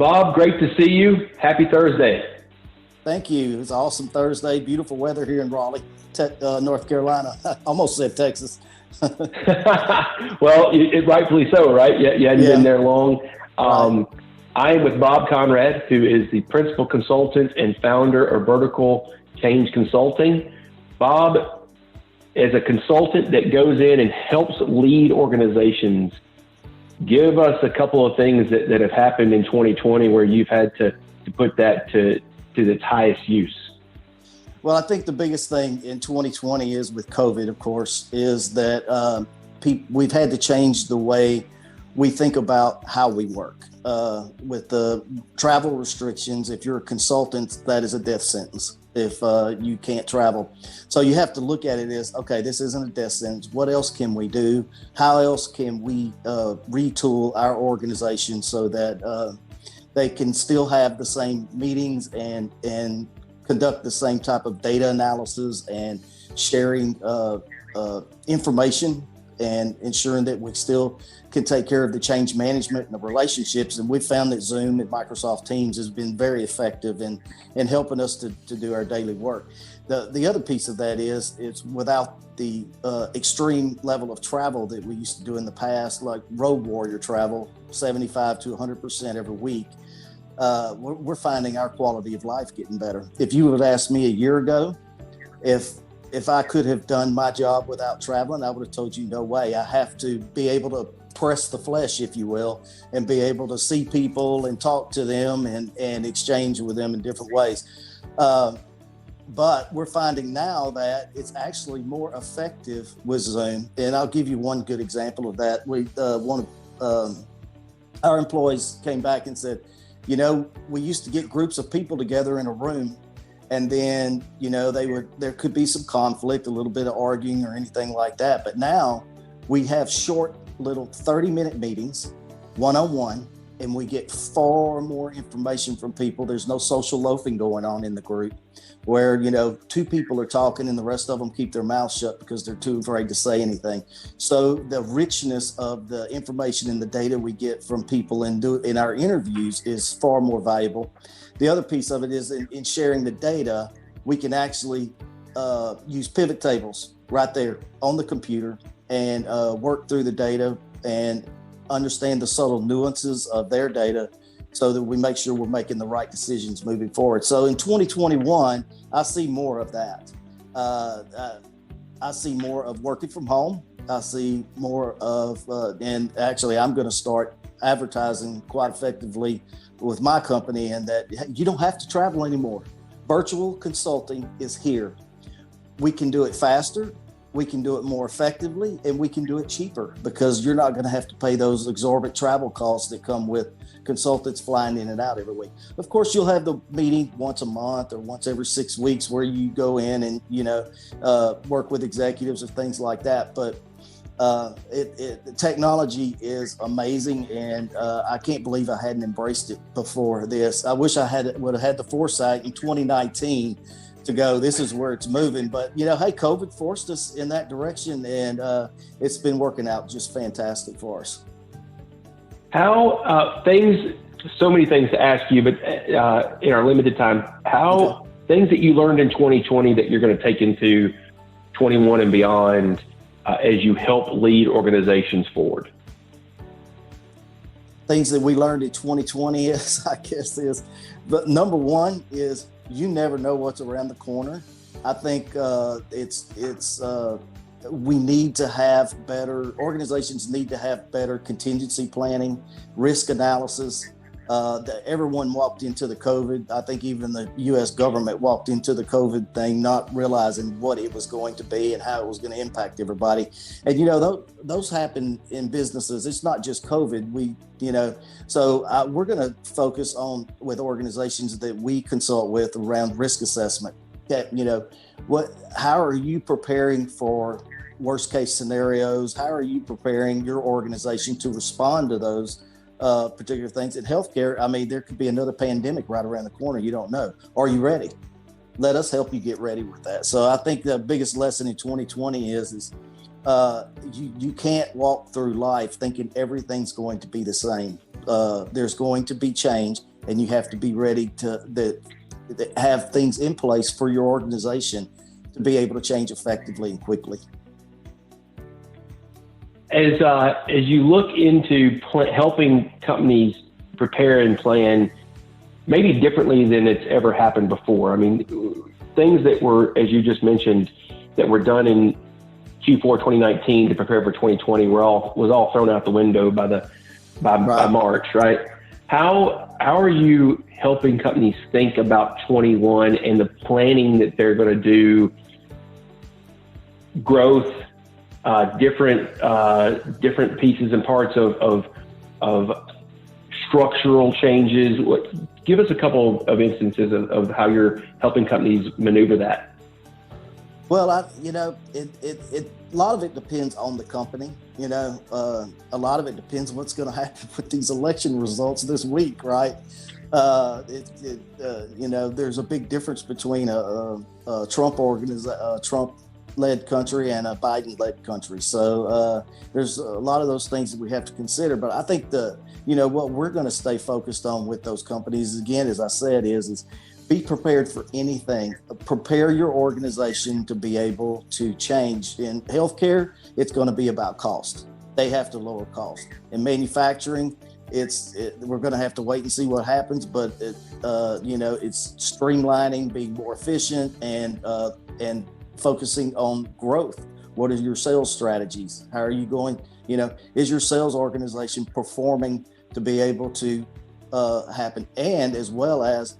Bob, great to see you. Happy Thursday. Thank you. It's an awesome Thursday. Beautiful weather here in Raleigh, North Carolina. Almost said Texas. Well, rightfully so, right? You hadn't been there long. Right. I am with Bob Conrad, who is the principal consultant and founder of Vertical Change Consulting. Bob is a consultant that goes in and helps lead organizations. Give us a couple of things that have happened in 2020 where you've had to put that to its highest use. Well, I think the biggest thing in 2020 is with COVID, of course, is that we've had to change the way we think about how we work. With the travel restrictions, if you're a consultant, that is a death sentence if you can't travel. So you have to look at it as, okay, this isn't a death sentence. What else can we do? How else can we retool our organization so that they can still have the same meetings and conduct the same type of data analysis and sharing information and ensuring that we still can take care of the change management and the relationships. And we found that Zoom and Microsoft Teams has been very effective in helping us to do our daily work. The other piece of that is without the extreme level of travel that we used to do in the past, like road warrior travel, 75 to 100% every week, we're finding our quality of life getting better. If you would have asked me a year ago, if I could have done my job without traveling, I would have told you no way. I have to be able to press the flesh, if you will, and be able to see people and talk to them and exchange with them in different ways. But we're finding now that it's actually more effective with Zoom. And I'll give you one good example of that. One of our employees came back and said, we used to get groups of people together in a room, and then, there could be some conflict, a little bit of arguing or anything like that. But now we have short little 30-minute meetings, one-on-one, and we get far more information from people. There's no social loafing going on in the group where, two people are talking and the rest of them keep their mouths shut because they're too afraid to say anything. So the richness of the information and the data we get from people in our interviews is far more valuable. The other piece of it is in sharing the data, we can actually use pivot tables right there on the computer and work through the data and understand the subtle nuances of their data so that we make sure we're making the right decisions moving forward. So in 2021, I see more of that. I see more of working from home. I see more of, and actually I'm going to start advertising quite effectively with my company, and that you don't have to travel anymore. Virtual consulting is here. We can do it faster, we can do it more effectively, and we can do it cheaper because you're not going to have to pay those exorbitant travel costs that come with consultants flying in and out every week. Of course, you'll have the meeting once a month or once every 6 weeks where you go in and, work with executives or things like that. But the technology is amazing, and I can't believe I hadn't embraced it before this. I wish I would have had the foresight in 2019 to go, this is where it's moving. But, hey, COVID forced us in that direction, and it's been working out just fantastic for us. How so many things to ask you, but in our limited time, things that you learned in 2020 that you're going to take into 21 and beyond as you help lead organizations forward? Things that we learned in 2020 but number one is you never know what's around the corner. I think we need to have organizations need to have better contingency planning, risk analysis. That everyone walked into the COVID. I think even the U.S. government walked into the COVID thing not realizing what it was going to be and how it was going to impact everybody. And those happen in businesses. It's not just COVID. So we're going to focus on with organizations that we consult with around risk assessment. How are you preparing for worst case scenarios? How are you preparing your organization to respond to those particular things? In healthcare, there could be another pandemic right around the corner. You don't know. Are you ready? Let us help you get ready with that. So I think the biggest lesson in 2020 is you can't walk through life thinking everything's going to be the same. there's going to be change, and you have to be ready to have things in place for your organization to be able to change effectively and quickly. As you look into helping companies prepare and plan maybe differently than it's ever happened before, I mean, things that were, as you just mentioned, that were done in Q4 2019 to prepare for 2020 was all thrown out the window by March, right? How are you helping companies think about 21 and the planning that they're going to do, growth, different pieces and parts of structural changes? Give us a couple of instances of how you're helping companies maneuver that. Well, a lot of it depends on the company. A lot of it depends on what's going to happen with these election results this week, right? There's a big difference between a Trump-led country and a Biden-led country. So there's a lot of those things that we have to consider. But I think what we're going to stay focused on with those companies, again, as I said, is be prepared for anything. Prepare your organization to be able to change. In healthcare, it's going to be about cost. They have to lower cost. In manufacturing, we're going to have to wait and see what happens, but it's streamlining, being more efficient, and focusing on growth. What are your sales strategies? How are you going? Is your sales organization performing to be able to happen? And as well as,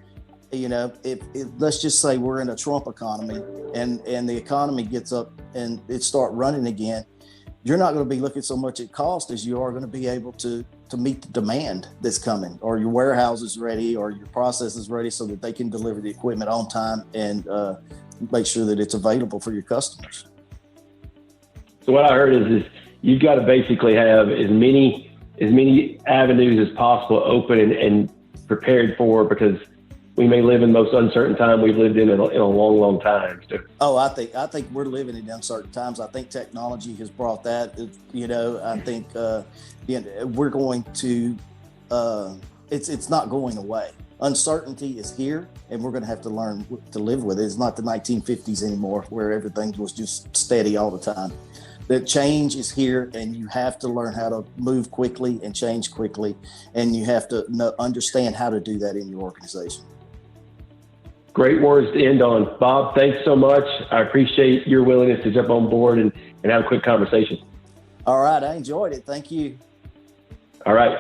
if let's just say we're in a Trump economy and the economy gets up and it start running again, you're not going to be looking so much at cost as you are going to be able to meet the demand that's coming, or your warehouse is ready, or your process is ready so that they can deliver the equipment on time and make sure that it's available for your customers. So what I heard is you've got to basically have as many avenues as possible open and prepared for, because we may live in the most uncertain time we've lived in a long, long time. So. Oh, I think we're living in uncertain times. I think technology has brought that. I think we're going to. It's not going away. Uncertainty is here, and we're going to have to learn to live with it. It's not the 1950s anymore, where everything was just steady all the time. The change is here, and you have to learn how to move quickly and change quickly, and you have to understand how to do that in your organization. Great words to end on. Bob, thanks so much. I appreciate your willingness to jump on board and have a quick conversation. All right. I enjoyed it. Thank you. All right.